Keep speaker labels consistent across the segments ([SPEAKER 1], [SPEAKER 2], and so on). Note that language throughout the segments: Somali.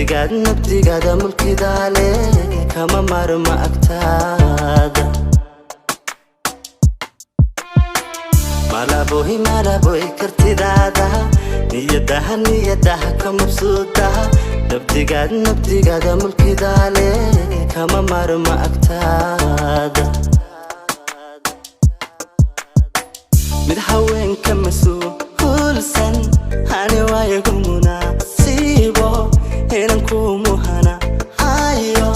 [SPEAKER 1] nabdigaada mulkidaale kama maarma agtaada malaboy kartidaada niyadaha ka mabsuudaha nabdigaada mulkidaale kama maarma agtaada mid haweenka masuulsan hani waayo munaasibo helan ku muhana ayo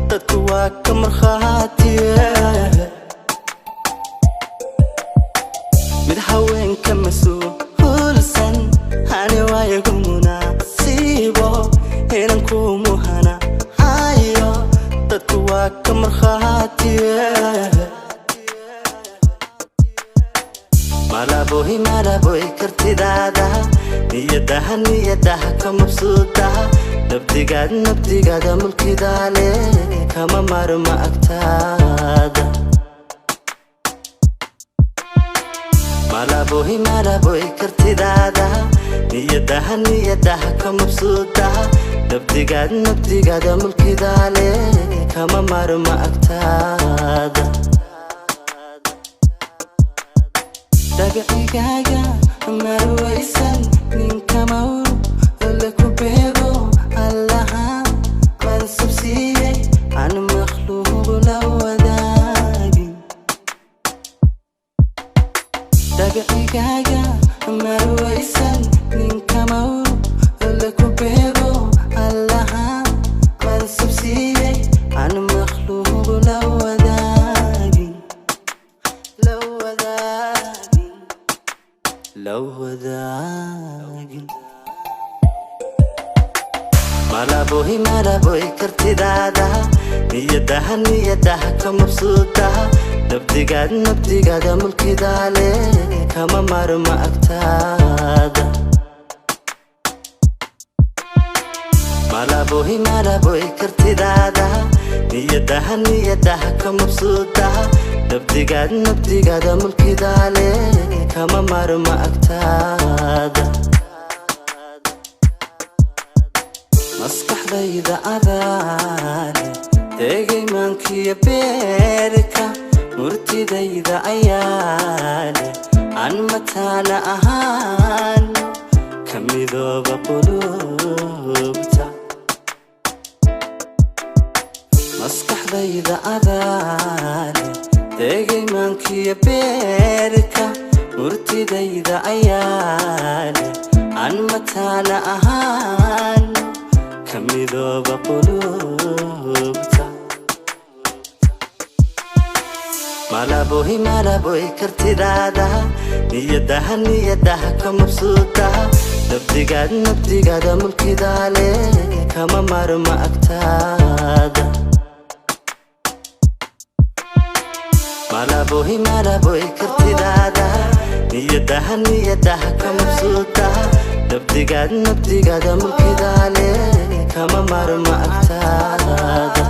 [SPEAKER 1] dadku waa ka markhaatiye mid haweenka masuulsan hani waayo munaasibo helan ku muhana ayo dadku waa ka markhaatiye malaboy kartidaada niyadaha ka mabsuudaha nabdigaada mulkidaale kama maarma agtaada malaboy kartidaada niyadaha ka mabsuudaha nabdigaada mulkidaale kama maarma agtaada dagacigaaga marwaysan ninka mawr laku beego allaha mansab siiyey aan makhluuq la wadaagin dagacigaaga marwaysan ninka mawr laku beego allaha mansab siiyey aan makhluuq la wadaagin لو ذاقن malaboy kartidaada niyadaha ka mabsuudaha nabdigaada mulkidaale kama maarma agtaada malaboy kartidaada niyadaha ka mabsuudaha nabdigaada mulkidaale kama maarma agtaada maskaxdayda adaale tegay maankiya beerka murtidayda ayaale aan mataana ahaan ka midooba qulubta maskaxdayda adaale tegay maankiya beerka murtidayda ayaale aan mataana ahaan ka midooba qulubta malaboy kartidaada niyadaha ka mabsuudaha nabdigaada mulkidaale kama maarma agtaada malaboy kartidaada niyadaha ka mabsuudaha nabdigaada mulkidaale kama maarma agtaada